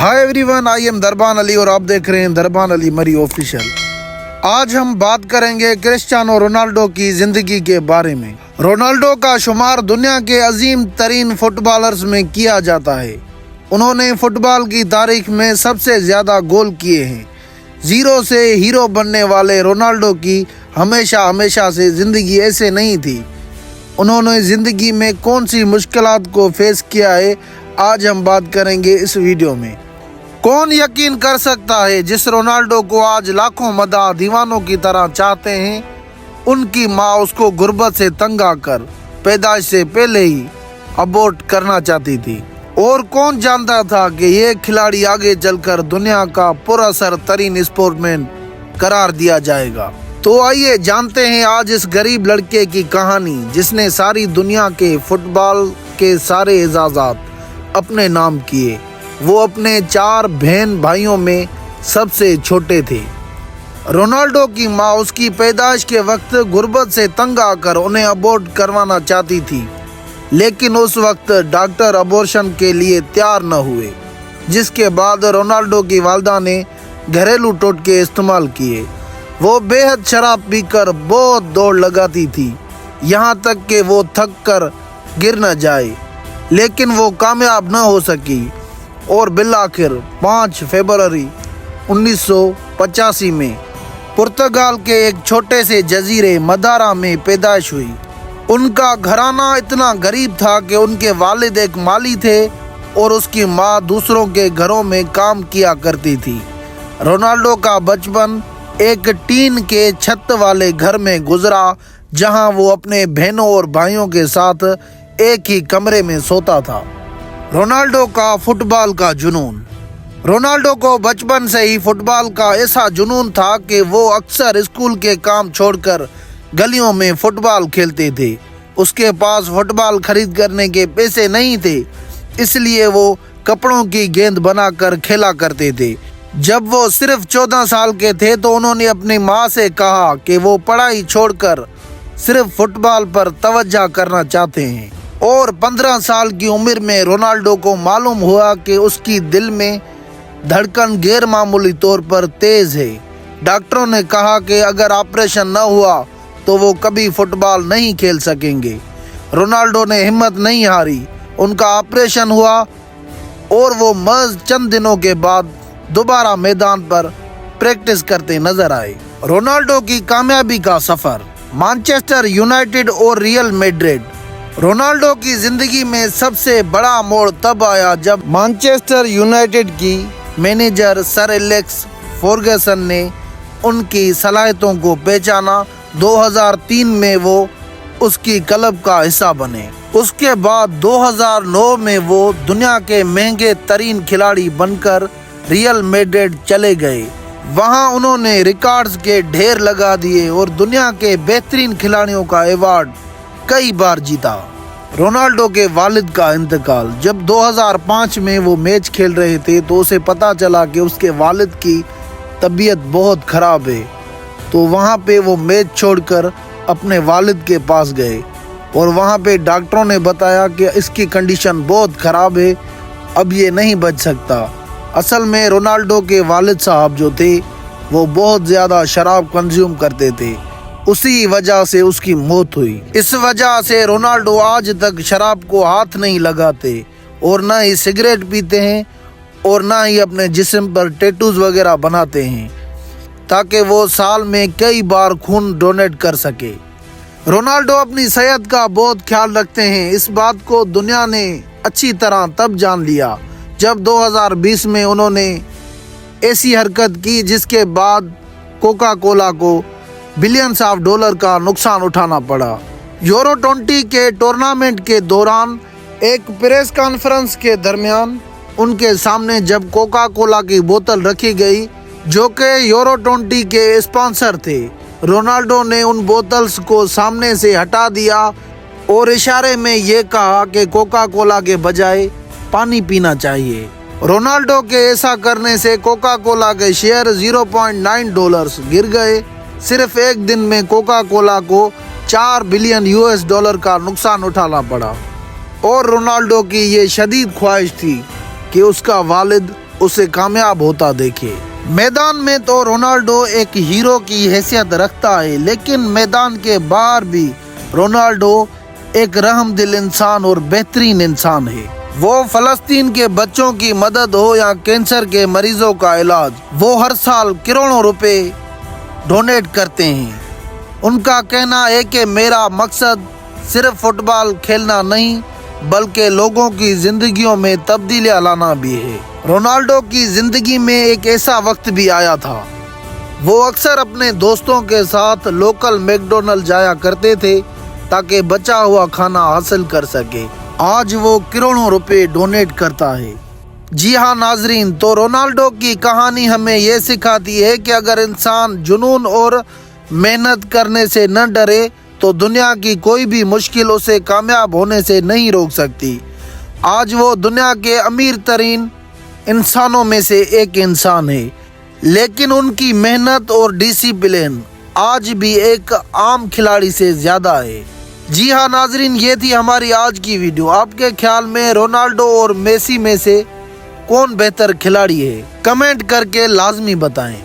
Hi everyone, I am दरबान अली और आप देख रहे हैं दरबान अली मरी ऑफिशियल। आज हम बात करेंगे क्रिस्टियानो रोनाल्डो की ज़िंदगी के बारे में। रोनाल्डो का शुमार दुनिया के अजीम तरीन फुटबॉलर्स में किया जाता है। उन्होंने फुटबॉल की तारीख में सबसे ज़्यादा गोल किए हैं। ज़ीरो से हीरो बनने वाले रोनाल्डो की हमेशा से ज़िंदगी ऐसे नहीं थी। उन्होंने ज़िंदगी में कौन सी मुश्किलात को फेस किया है, आज हम बात करेंगे इस वीडियो में। कौन यकीन कर सकता है जिस रोनाल्डो को आज लाखों मदाह दीवानों की तरह चाहते हैं, उनकी माँ उसको गुर्बत से तंग आकर पैदाइश से पहले ही अबॉर्ट करना चाहती थी। और कौन जानता था कि ये खिलाड़ी आगे चलकर दुनिया का पुरअसर तरीन स्पोर्टमैन करार दिया जाएगा। तो आइए जानते हैं आज इस गरीब लड़के की कहानी जिसने सारी दुनिया के फुटबॉल के सारे एजाज़ात अपने नाम किए। वो अपने 4 बहन भाइयों में सबसे छोटे थे। रोनाल्डो की माँ उसकी पैदाइश के वक्त गुर्बत से तंग आकर उन्हें अबॉर्ट करवाना चाहती थी, लेकिन उस वक्त डॉक्टर अबॉर्शन के लिए तैयार न हुए, जिसके बाद रोनाल्डो की वालिदा ने घरेलू टोटके इस्तेमाल किए। वो बेहद शराब पीकर बहुत दौड़ लगाती थी, यहाँ तक कि वो थक कर गिर न जाए, लेकिन वो कामयाब न हो सकी और बिलाखिर 5 फरवरी 1985 में पुर्तगाल के एक छोटे से जजीरे मदारा में पैदाइश हुई। उनका घराना इतना गरीब था कि उनके वालिद एक माली थे और उसकी माँ दूसरों के घरों में काम किया करती थी। रोनाल्डो का बचपन एक टीन के छत वाले घर में गुजरा, जहां वो अपने बहनों और भाइयों के साथ एक ही कमरे में सोता था। रोनाल्डो का फुटबॉल का जुनून। रोनाल्डो को बचपन से ही फुटबॉल का ऐसा जुनून था कि वो अक्सर स्कूल के काम छोड़कर गलियों में फुटबॉल खेलते थे। उसके पास फुटबॉल खरीद करने के पैसे नहीं थे, इसलिए वो कपड़ों की गेंद बनाकर खेला करते थे। जब वो सिर्फ 14 साल के थे तो उन्होंने अपनी माँ से कहा कि वो पढ़ाई छोड़कर सिर्फ फुटबॉल पर तवज्जो करना चाहते हैं। और 15 साल की उम्र में रोनाल्डो को मालूम हुआ कि उसकी दिल में धड़कन गैर मामूली तौर पर तेज है। डॉक्टरों ने कहा कि अगर ऑपरेशन न हुआ तो वो कभी फुटबॉल नहीं खेल सकेंगे। रोनाल्डो ने हिम्मत नहीं हारी। उनका ऑपरेशन हुआ और वो महज चंद दिनों के बाद दोबारा मैदान पर प्रैक्टिस करते नजर आए। रोनाल्डो की कामयाबी का सफर। मैनचेस्टर यूनाइटेड और रियल मैड्रिड। रोनाल्डो की जिंदगी में सबसे बड़ा मोड़ तब आया जब मैनचेस्टर यूनाइटेड की मैनेजर सर एलेक्स फर्गसन ने उनकी सलाहियतों को पहचाना। 2003 में वो उसकी क्लब का हिस्सा बने। उसके बाद 2009 में वो दुनिया के महंगे तरीन खिलाड़ी बनकर रियल मैड्रिड चले गए। वहां उन्होंने रिकॉर्ड्स के ढेर लगा दिए और दुनिया के बेहतरीन खिलाड़ियों का अवार्ड कई बार जीता। रोनाल्डो के वालिद का इंतकाल। जब 2005 में वो मैच खेल रहे थे तो उसे पता चला कि उसके वालिद की तबीयत बहुत ख़राब है, तो वहाँ पे वो मैच छोड़कर अपने वालिद के पास गए और वहाँ पे डॉक्टरों ने बताया कि इसकी कंडीशन बहुत ख़राब है, अब ये नहीं बच सकता। असल में रोनाल्डो के वालिद साहब जो थे वो बहुत ज़्यादा शराब कंज्यूम करते थे, उसी वजह से उसकी मौत हुई। इस वजह से रोनाल्डो आज तक शराब को हाथ नहीं लगाते और ना ही सिगरेट पीते हैं और ना ही अपने जिस्म पर टैटूज वगैरह बनाते हैं, ताकि वो साल में कई बार खून डोनेट कर सके। रोनाल्डो अपनी सेहत का बहुत ख्याल रखते हैं। इस बात को दुनिया ने अच्छी तरह तब जान लिया जब 2020 में उन्होंने ऐसी हरकत की जिसके बाद कोका कोला को बिलियंस ऑफ डॉलर का नुकसान उठाना पड़ा। यूरो 20 के टूर्नामेंट के दौरान एक प्रेस कॉन्फ्रेंस के दरमियान उनके सामने जब कोका कोला की बोतल रखी गई जो कि यूरो 20 के स्पॉन्सर थे, रोनाल्डो ने उन बोतल्स को सामने से हटा दिया और इशारे में ये कहा कि कोका कोला के बजाय पानी पीना चाहिए। रोनाल्डो के ऐसा करने से कोका कोला के शेयर $0.9 गिर गए। सिर्फ एक दिन में कोका कोला को $4 बिलियन का नुकसान उठाना पड़ा। और रोनाल्डो की ये शदीद ख्वाहिश थी कि उसका वालिद उसे कामयाब होता देखे। मैदान में तो रोनाल्डो एक हीरो की हैसियत रखता है, लेकिन मैदान के बाहर भी रोनाल्डो एक रहमदिल इंसान और बेहतरीन इंसान है। वो फलस्तीन के बच्चों की मदद हो या कैंसर के मरीजों का इलाज, वो हर साल करोड़ों रुपए डोनेट करते हैं। उनका कहना है कि मेरा मकसद सिर्फ फुटबॉल खेलना नहीं, बल्कि लोगों की जिंदगियों में तब्दीलियां लाना भी है। रोनाल्डो की जिंदगी में एक ऐसा वक्त भी आया था, वो अक्सर अपने दोस्तों के साथ लोकल मैकडॉनल्ड जाया करते थे ताकि बचा हुआ खाना हासिल कर सके। आज वो करोड़ों रुपए डोनेट करता है। जी हाँ नाजरीन, तो रोनाल्डो की कहानी हमें ये सिखाती है कि अगर इंसान जुनून और मेहनत करने से न डरे तो दुनिया की कोई भी मुश्किल उसे कामयाब होने से नहीं रोक सकती। आज वो दुनिया के अमीर तरीन इंसानों में से एक इंसान है, लेकिन उनकी मेहनत और डिसिप्लिन आज भी एक आम खिलाड़ी से ज़्यादा है। जी हाँ नाजरीन, ये थी हमारी आज की वीडियो। आपके ख्याल में रोनाल्डो और मेसी में से कौन बेहतर खिलाड़ी है? कमेंट करके लाजमी बताएं।